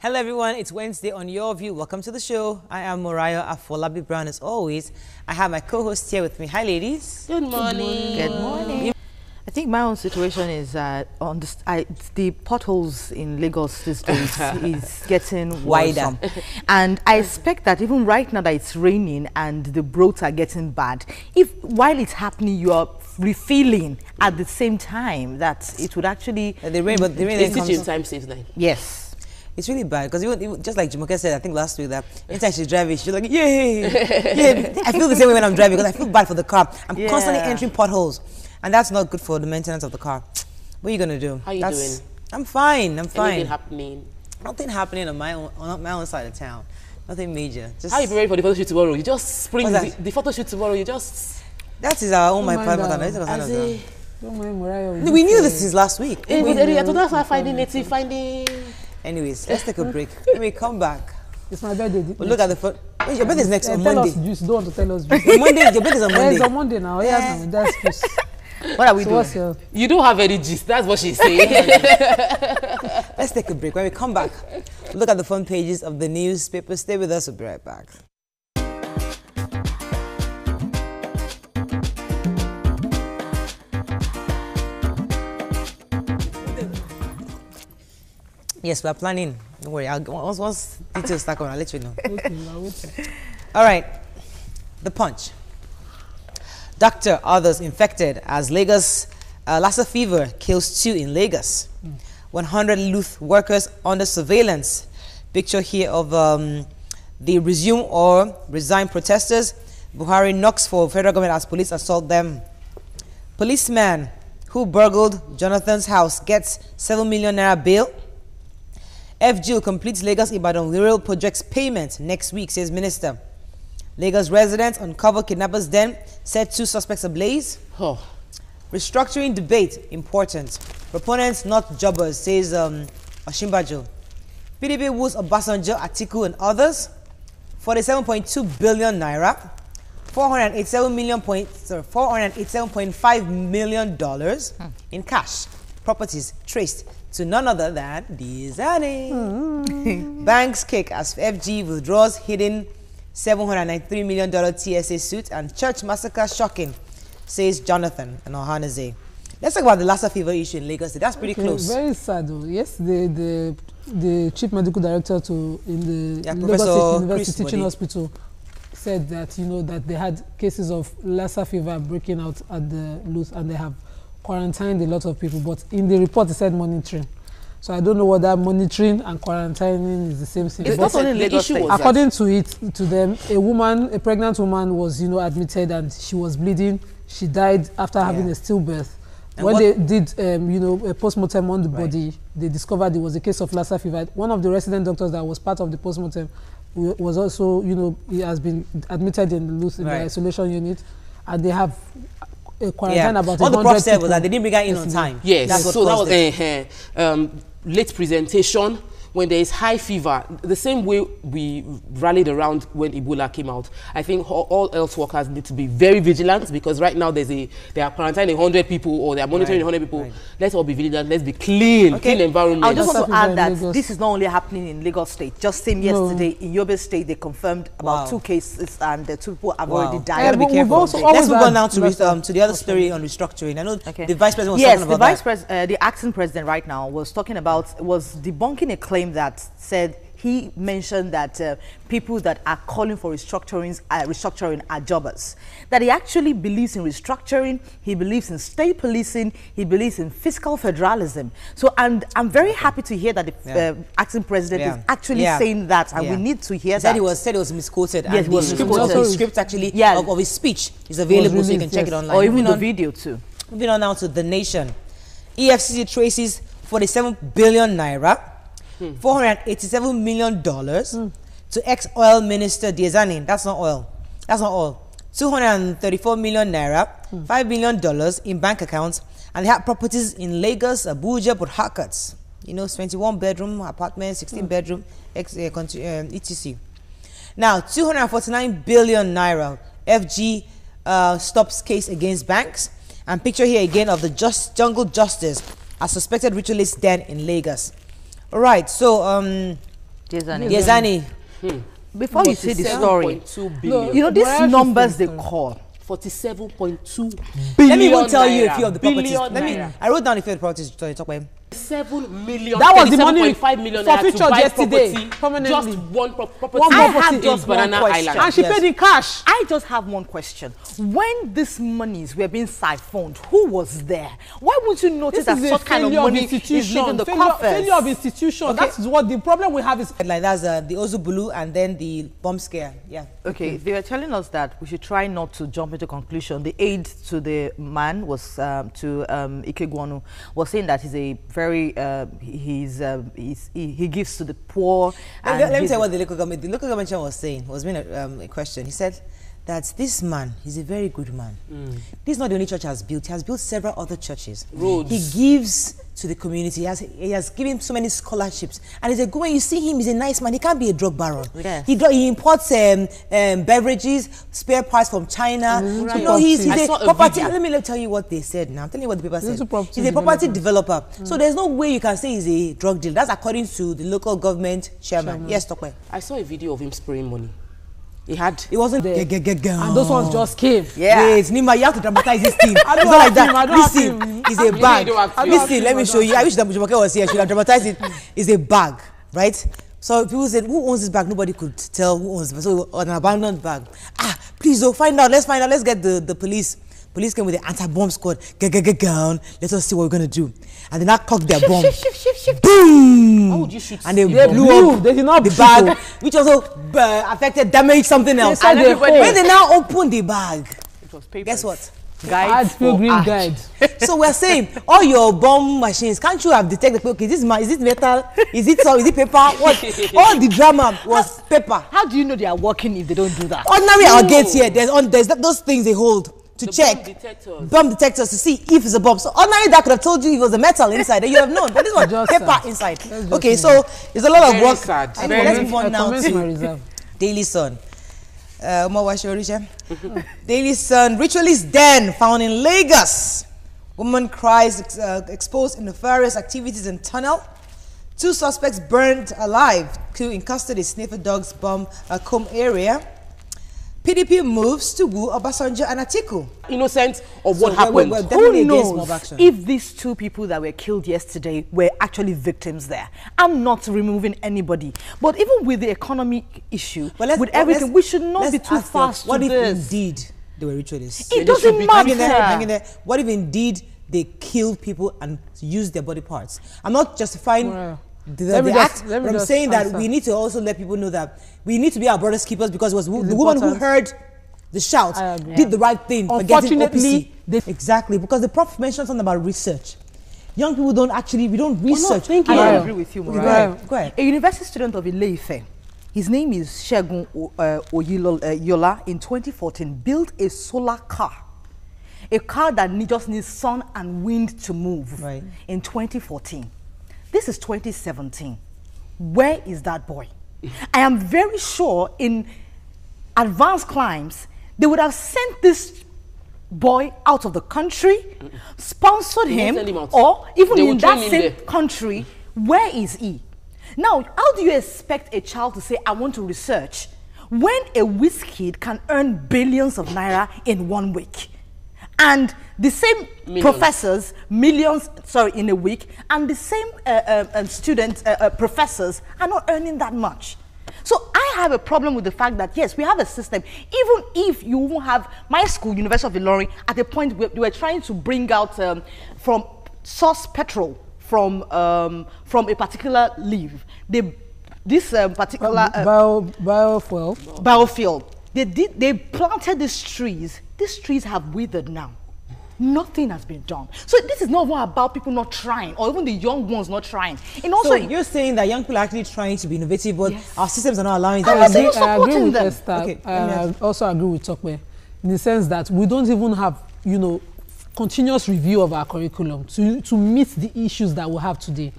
Hello everyone, it's Wednesday on Your View. Welcome to the show. I am Moriah Afolabi Brown as always. I have my co-host here with me. Hi ladies. Good morning. Good morning. I think my own situation is that the potholes in Lagos these days is getting wider. And I expect that even right now that it's raining and the roads are getting bad, if while it's happening you are refilling at the same time, that it would actually... the rain It's teaching time saves nine. Yes. It's really bad because even just like Jumoke said, I think last week, that anytime she's driving, she's like, yeah. I feel the same way when I'm driving because I feel bad for the car. I'm constantly entering potholes, and that's not good for the maintenance of the car. What are you gonna do? How are you doing? I'm fine. I'm fine. Anything happening? Nothing happening on my own side of town. Nothing major. Just how are you preparing for the photo shoot tomorrow? You just spring the photo shoot tomorrow. You just that is our own private matter. We knew this is last week. That's why finding. Anyways, let's take a break. When we come back, it's my birthday. We'll look at the photo. Your birthday is next on tell Monday. Us juice. Don't want to tell us juice. Monday, your birthday is on Monday. It's on Monday now. Yeah, that's juice. What are we doing? You don't have any gist. That's what she's saying. Let's take a break. When we come back, we'll look at the front pages of the newspaper. Stay with us. We'll be right back. Yes, we're planning. Don't worry. Once details start coming, I'll let you know. All right. The Punch. Doctor, others infected as Lagos Lassa fever kills 2 in Lagos. 100 youth workers under surveillance. Picture here of the resume or resign protesters. Buhari knocks for federal government as police assault them. Policeman who burgled Jonathan's house gets 7 million naira bail. FGO completes Lagos Ibadan rural projects payment next week, says Minister. Lagos residents uncover kidnappers' den, set 2 suspects ablaze. Restructuring debate important. Proponents not jobbers, says Oshimbajo. PDP woos Obasanjo, Atiku and others. 47.2 billion naira. $487.5 million in cash. Properties traced to none other than Dizani. Banks kick as FG withdraws hidden $793 million TSA suit, and church massacre shocking, says Jonathan and Ohanaze. Let's talk about the Lassa fever issue in Lagos. That's pretty close. Very sad though. Yes, the chief medical director in the Lagos State University Teaching Hospital said that that they had cases of Lassa fever breaking out at the LUTH, and they have quarantined a lot of people, but in the report it said monitoring. So I don't know whether monitoring and quarantining is the same thing. It's not only Lagos State. According to them, a pregnant woman was admitted and she was bleeding. She died after having a stillbirth. And when they did a post-mortem on the body, they discovered it was a case of Lassa fever. One of the resident doctors that was part of the post-mortem was also he has been admitted in the LUTH in the isolation unit, and they have quarantine about all the prof said was that they didn't bring her in on time. Yes, so that was late presentation. When there is high fever, the same way we rallied around when Ebola came out, I think all health workers need to be very vigilant, because right now they are quarantining 100 people or they are monitoring 100 people. Let's all be vigilant. Let's be clean, clean environment. I just want to add that this is not only happening in Lagos State. Just same yesterday in Yobe State, they confirmed about 2 cases and the 2 people have already died. Be careful. Let's move on now to the other story on restructuring. I know the vice president was talking about the acting president right now was debunking a claim that said he mentioned that people that are calling for restructuring are jobbers. That he actually believes in restructuring, he believes in state policing, he believes in fiscal federalism. So, and I'm very happy to hear that the acting president is actually saying that, and we need to hear that. He said it was misquoted. Yes, and the script actually of his speech is available, so you can check it online. Or even the video too. Moving on now to The Nation. EFCC traces 47 billion naira. $487 million to ex-oil minister Diezani. That's not oil. That's not oil. 234 million naira, $5 million in bank accounts, and they had properties in Lagos, Abuja, Port Harcourt. 21 bedroom apartment, 16 bedroom, etc. Now, 249 billion naira. FG stops case against banks, and picture here again of the jungle justice, a suspected ritualist den in Lagos. All right, so Diezani. Before you say the story, 47.2 billion. you know, these Where numbers is they the call. 47.2 billion. Let me even tell you a naira. few of the properties. Billion I wrote down a few of the properties to talk about. 7 million. That was the money 37.5 million for naira to featured buy yesterday, property. permanently. Just one property. One I property have just in one Banana question. Island. And she Yes. paid in cash. I just have one question. When these monies were being siphoned, who was there? Why won't you notice This that is a such kind of failure of money is institution. leaving the Failure coffers? of institution. That's what the problem we have is. Like that's the Ozubulu and then the bomb scare. Yeah. Okay, they were telling us that we should try not to jump into conclusion. The aide to the man was to Ikegwonu was saying that he's a very he gives to the poor. And Let me tell you what the local government chair was saying. Was being a question. He said that this man is a very good man. This is not the only church he has built. He has built several other churches. Roads. He gives to the community. He has given so many scholarships. And he's a good, when you see him, he's a nice man. He can't be a drug baron. Yes. He imports beverages, spare parts from China. Right. You know, he's I a saw a property. video. Let me tell you what they said now. I'm telling you what the paper said. a property He's a property developer. So there's no way you can say he's a drug dealer. That's according to the local government chairman. Yes, Tokwe. I saw a video of him spraying money. He had. It wasn't There. and And those ones just came. Yeah. Wait, Nima, you have to dramatize this thing. I It's don't not like have that. him, I don't have Listen, him. it's a bag. don't have him. Listen, let me show you. I wish that Jumoke was here. She would have dramatized it. It's a bag, right? So people said, who owns this bag? Nobody could tell who owns it. So an abandoned bag. Please, find out. Let's find out. Let's get the police. Police came with the anti-bomb squad. Down. Let us see what we're going to do. And then I cocked their bomb. Boom! How would you shoot? And they a bomb? blew up They did not the shoot. bag, which also damaged something else. said And they everybody, hold. when they now opened the bag, It was papers. guess what? Guides I'd feel for green art. guide. So we're saying all your bomb machines, can't you have detected? Okay, is it metal? Is it paper? What? All the drama was paper. How do you know they are working if they don't do that? Ordinary our gates here, there's those things they hold to The check bomb detectors. bomb detectors to see if it's a bomb. So ordinary that could have told you if it was a metal inside, then you have known. But this was Just paper sad. inside. That's just Okay, sad. so it's a lot of Very work. sad. Anyway, let's move on I now commence my to reserve. Daily Sun. Daily Sun, ritualist den found in Lagos. Woman cries exposed in nefarious activities in tunnel. 2 suspects burned alive. 2 in custody, sniffer dogs bomb Combe area. PDP moves to woo Obasanjo and Atiku. Innocent of what So happened. we're definitely Who against mob knows action. if these 2 people that were killed yesterday were actually victims there? I'm not removing anybody. But even with the economic issue, But with everything, we should not be too ask fast what to if this. indeed they were ritualists? It doesn't Hang in there, matter. hang in there. What if indeed they killed people and used their body parts? I'm not justifying Well, the let me act, just- let me but I'm just saying that answer. we need to also let people know that we need to be our brother's keepers, because it was the It's woman who important. heard the shout I agree. did the right thing for getting Unfortunately, OPC. Exactly, because the prof mentioned something about research. Young people we don't research. thinking. Right. I agree with you, Okay, Murai. go ahead. A university student of Ile-Ife, his name is Segun Oyilola, in 2014 built a solar car. A car that just needs sun and wind to move. Right. In 2014. This is 2017. Where is that boy? I am very sure in advanced climes, they would have sent this boy out of the country, sponsored They won't him, send him out. or even They will in train that him same there. country. Where is he? Now, how do you expect a child to say, I want to research, when a whiz kid can earn billions of naira in 1 week? And the same professors, millions, in a week, and the same professors are not earning that much. So I have a problem with the fact that, yes, we have a system. Even if you won't have my school, University of Ilorin, at a point we were trying to bring out from source petrol from a particular leaf. This particular biofuel. biofuel. They planted these trees. These trees have withered now. Nothing has been done. So this is not about people not trying, or even the young ones not trying. And also, So you're saying that young people are actually trying to be innovative, but Yes. our systems are not allowing I'm that. not saying I agree supporting with them. Esther. Okay, let me I ask- also agree with Tokwe in the sense that we don't even have, continuous review of our curriculum to meet the issues that we have today.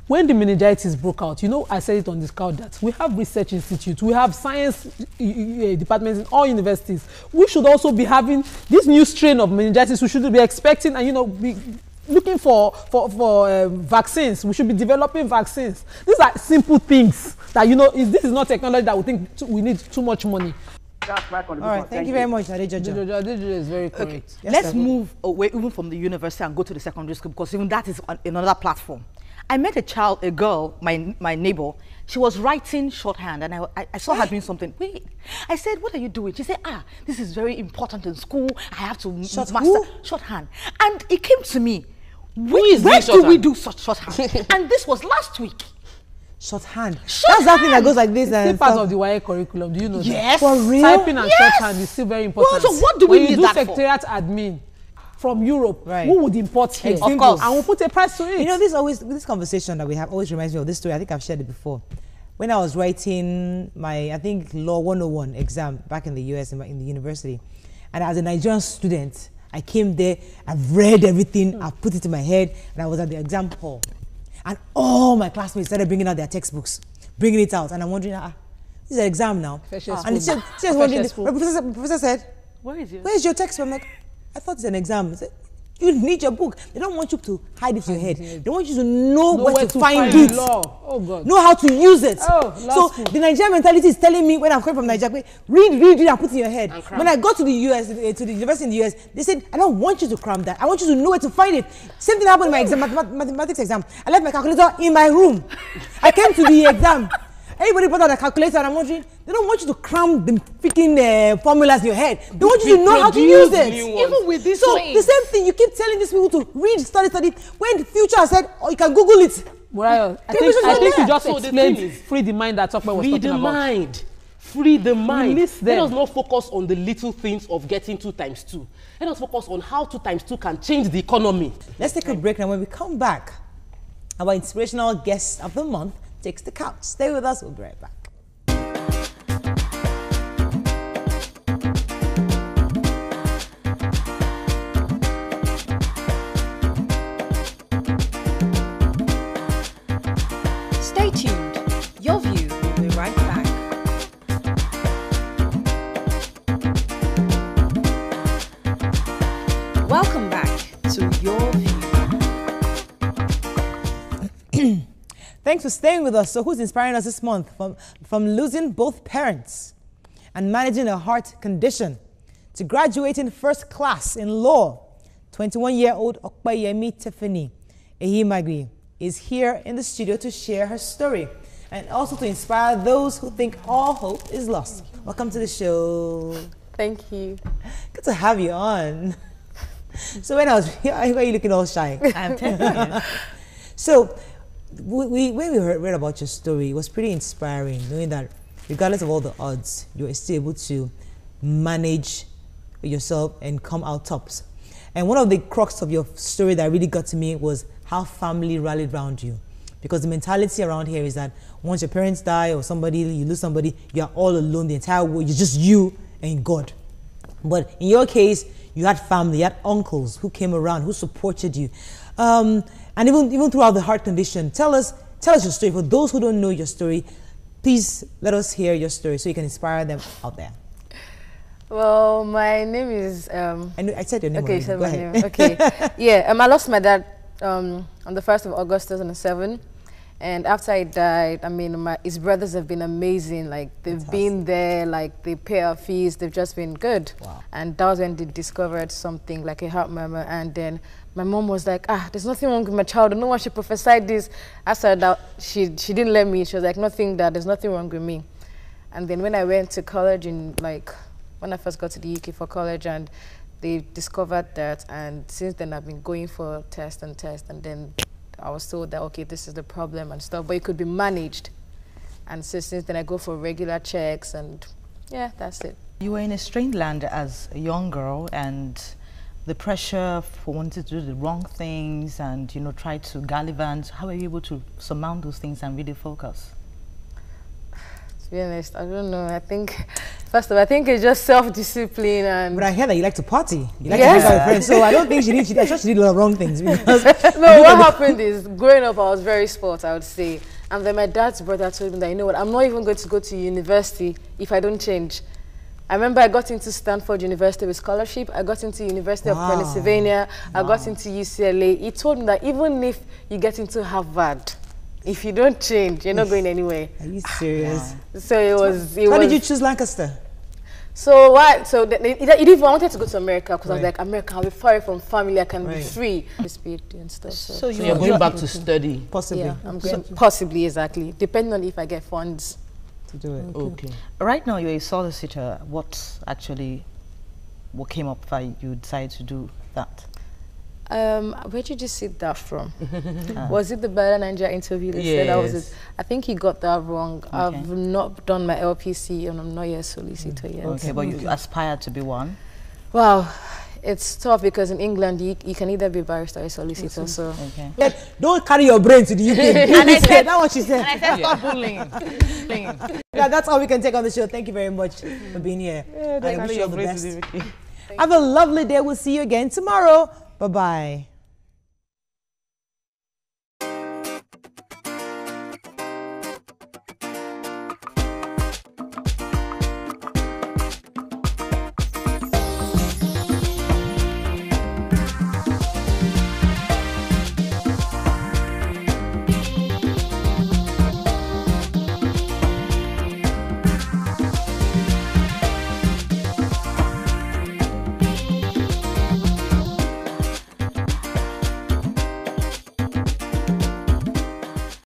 When the meningitis broke out, I said it on this couch that we have research institutes, we have science departments in all universities. We should also be having this new strain of meningitis. We should be expecting and, looking for vaccines. We should be developing vaccines. These are simple things that, you know, this is not technology that we think we need too much money. All right, thank you very much, Adejojo. Adejojo is very correct. Okay. Yes, Let's sir. move away even from the university and go to the secondary school, because even that is on another platform. I met a girl, my neighbor. She was writing shorthand, and I saw her doing something. Wait, I said, what are you doing? She said, this is very important in school. I have to master shorthand. And it came to me, where do we do such shorthand? And this was last week. Shorthand. That's that thing that goes like this. It's still part of the YA curriculum. Do you know that? Yes. For real? Typing and shorthand is still very important. Well, so what do we need that for? When you do secretariat admin from Europe, right, who would import here? Of course. And we'll put a price to it. You know, this conversation that we have always reminds me of this story. I think I've shared it before. When I was writing my, I think, Law 101 exam back in the US, in the university, and as a Nigerian student, I came there, I've read everything, I've put it in my head, and I was at the exam hall. And all my classmates started bringing out their textbooks, bringing it out, and I'm wondering, this is an exam now. And she was wondering, the professor said, where's your textbook? I'm like, I thought it's an exam. I said, you need your book. They don't want you to hide it in your head. They want you to know where to find it. Oh God. Know how to use it. So the Nigerian mentality is telling me when I'm coming from Nigeria, read and put it in your head. When I go to the US, to the university in the US, they said, I don't want you to cram that. I want you to know where to find it. Same thing happened in my exam, mathematics exam. I left my calculator in my room. I came to the exam. Everybody put out a calculator, and I'm wondering, they don't want you to cram the freaking formulas in your head. They want you to know how to use it. Even with this the same thing, you keep telling these people to read, study. When the future said, you can Google it. Well, I think you just explained free the mind that Tokwe was talking about. Free the mind. Let us not focus on the little things of getting 2 times 2. Let us focus on how 2 times 2 can change the economy. Let's take a break, and when we come back, our inspirational guest of the month takes the couch. Stay with us, we'll be right back. Stay tuned. Your View will be right back. Welcome back to Your View. Thanks for staying with us. So who's inspiring us this month? From losing both parents and managing a heart condition to graduating first class in law, 21-year-old Okpayemi Tiffany Ehimagui is here in the studio to share her story and also to inspire those who think all hope is lost. Welcome to the show. Thank you. Good to have you on. So when I was here, why are you looking all shy? I'm telling you. So when we read about your story, it was pretty inspiring, knowing that regardless of all the odds, you were still able to manage yourself and come out tops. And one of the crux of your story that really got to me was how family rallied around you. Because the mentality around here is that once your parents die or you lose somebody, you are all alone, the entire world, you're just you and God. But in your case, you had family, you had uncles who came around, who supported you. And even throughout the heart condition, tell us your story. For those who don't know your story, please let us hear your story so you can inspire them out there. Well, my name is... I said your name okay, already. so Go my ahead. name. Okay. Yeah, I lost my dad on the 1st of August 2007. And after I died, I mean, his brothers have been amazing. Like, they've been there, like, they pay our fees. They've just been good. Wow. And that was when they discovered something, like a heart murmur. And then my mom was like, there's nothing wrong with my child. No one should prophesy this. After that, she didn't let me. She was like, there's nothing wrong with me. And then when I went to college when I first got to the UK for college, and they discovered that, and since then I've been going for test, and then I was told that, okay, this is the problem and stuff, but it could be managed. And so since then I go for regular checks, and yeah, that's it. You were in a strange land as a young girl, and the pressure for wanting to do the wrong things and, you know, try to gallivant. How were you able to surmount those things and really focus? To be honest, I don't know. I think, first of all, I think it's just self-discipline. And but I hear that you like to party. You like to hang out with friends. So I don't think I thought she did a lot of wrong things. Because no, what happened is, growing up, I was very sports, I would say. And then my dad's brother told me that, you know what, I'm not even going to go to university if I don't change. I remember I got into Stanford University with scholarship. I got into University of Pennsylvania. I got into UCLA. He told me that even if you get into Harvard, if you don't change, you're not going anywhere. Are you serious? So it was. Why did you choose Lancaster? So what? So I wanted to go to America because I was like, America, I'll be far from family. I can be free, and stuff. So you're going back to study, possibly. Yeah, I'm going possibly exactly, depending on if I get funds to do it. Okay. Right now, you're a solicitor. What came up that you decided to do that? Where did you see that from? Was it the Better Nigeria interview? They said that was it. I think he got that wrong. Okay. I've not done my LPC and I'm not yet a solicitor yet. Okay, but you aspire to be one? Wow, it's tough because in England you can either be a barrister or a solicitor. So don't carry your brain to the UK. And I said that what she said. And I said stop bullying. Yeah, that's all we can take on the show. Thank you very much for being here. I wish you all the best. Have a lovely day. We'll see you again tomorrow. Bye-bye.